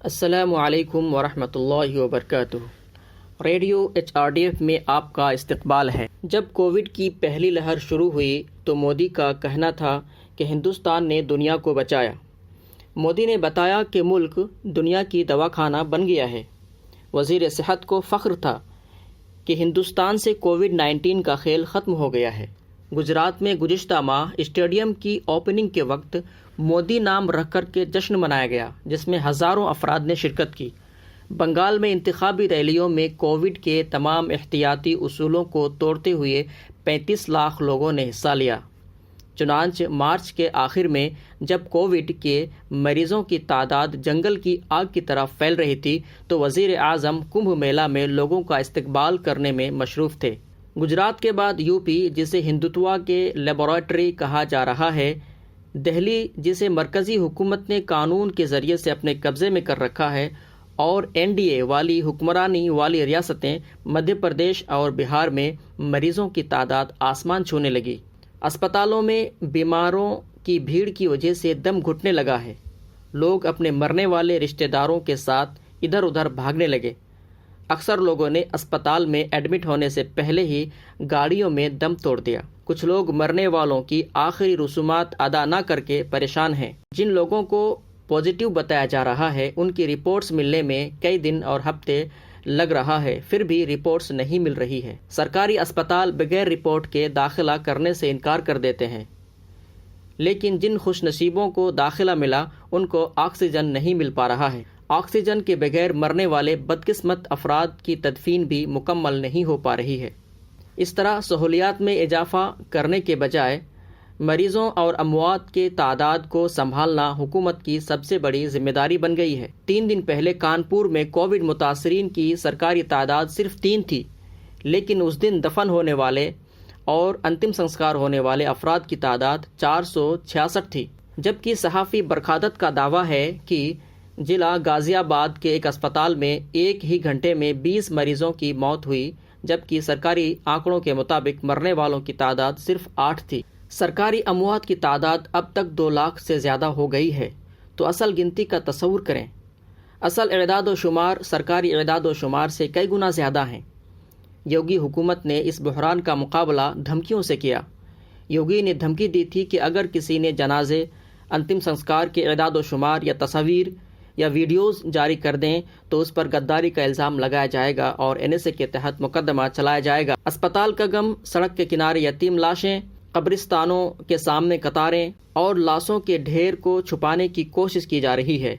السلام علیکم ورحمۃ اللہ وبرکاتہ۔ ریڈیو HRDF میں آپ کا استقبال ہے۔ جب کووڈ کی پہلی لہر شروع ہوئی تو مودی کا کہنا تھا کہ ہندوستان نے دنیا کو بچایا۔ مودی نے بتایا کہ ملک دنیا کی دواخانہ بن گیا ہے۔ وزیر صحت کو فخر تھا کہ ہندوستان سے کووڈ-19 کا کھیل ختم ہو گیا ہے۔ گجرات میں گزشتہ ماہ اسٹیڈیم کی اوپننگ کے وقت مودی نام رکھ کر کے جشن منایا گیا، جس میں ہزاروں افراد نے شرکت کی۔ بنگال میں انتخابی ریلیوں میں کووڈ کے تمام احتیاطی اصولوں کو توڑتے ہوئے 35 لاکھ لوگوں نے حصہ لیا۔ چنانچہ مارچ کے آخر میں جب کووڈ کے مریضوں کی تعداد جنگل کی آگ کی طرح پھیل رہی تھی تو وزیر اعظم کمبھ میلہ میں لوگوں کا استقبال کرنے میں مصروف تھے۔ گجرات کے بعد UP، جسے ہندوتوا کے لیبارٹری کہا جا رہا ہے، دہلی جسے مرکزی حکومت نے قانون کے ذریعے سے اپنے قبضے میں کر رکھا ہے، اور NDA والی حکمرانی والی ریاستیں مدھیہ پردیش اور بہار میں مریضوں کی تعداد آسمان چھونے لگی۔ اسپتالوں میں بیماروں کی بھیڑ کی وجہ سے دم گھٹنے لگا ہے۔ لوگ اپنے مرنے والے رشتہ داروں کے ساتھ ادھر ادھر بھاگنے لگے۔ اکثر لوگوں نے اسپتال میں ایڈمٹ ہونے سے پہلے ہی گاڑیوں میں دم توڑ دیا۔ کچھ لوگ مرنے والوں کی آخری رسومات ادا نہ کر کے پریشان ہیں۔ جن لوگوں کو پازیٹیو بتایا جا رہا ہے ان کی رپورٹس ملنے میں کئی دن اور ہفتے لگ رہا ہے، پھر بھی رپورٹس نہیں مل رہی ہے۔ سرکاری اسپتال بغیر رپورٹ کے داخلہ کرنے سے انکار کر دیتے ہیں، لیکن جن خوش نصیبوں کو داخلہ ملا ان کو آکسیجن نہیں مل پا رہا ہے۔ آکسیجن کے بغیر مرنے والے بدقسمت افراد کی تدفین بھی مکمل نہیں ہو پا رہی ہے۔ اس طرح سہولیات میں اضافہ کرنے کے بجائے مریضوں اور اموات کے تعداد کو سنبھالنا حکومت کی سب سے بڑی ذمہ داری بن گئی ہے۔ 3 دن پہلے کانپور میں کووڈ متاثرین کی سرکاری تعداد صرف 3 تھی، لیکن اس دن دفن ہونے والے اور انتم سنسکار ہونے والے افراد کی تعداد 466 تھی۔ جبکہ صحافی برخادت کا دعویٰ ہے کہ ضلع غازی آباد کے ایک اسپتال میں ایک ہی گھنٹے میں 20 مریضوں کی موت ہوئی، جبکہ سرکاری آنکڑوں کے مطابق مرنے والوں کی تعداد صرف 8 تھی۔ سرکاری اموات کی تعداد اب تک 2 لاکھ سے زیادہ ہو گئی ہے، تو اصل گنتی کا تصور کریں۔ اصل اعداد و شمار سرکاری اعداد و شمار سے کئی گنا زیادہ ہیں۔ یوگی حکومت نے اس بحران کا مقابلہ دھمکیوں سے کیا۔ یوگی نے دھمکی دی تھی کہ اگر کسی نے جنازے، انتم سنسکار کے اعداد و شمار یا تصاویر یا ویڈیوز جاری کر دیں تو اس پر غداری کا الزام لگایا جائے گا اور NSA کے تحت مقدمہ چلایا جائے گا۔ اسپتال کا غم، سڑک کے کنارے یتیم لاشیں، قبرستانوں کے سامنے قطاریں اور لاشوں کے ڈھیر کو چھپانے کی کوشش کی جا رہی ہے۔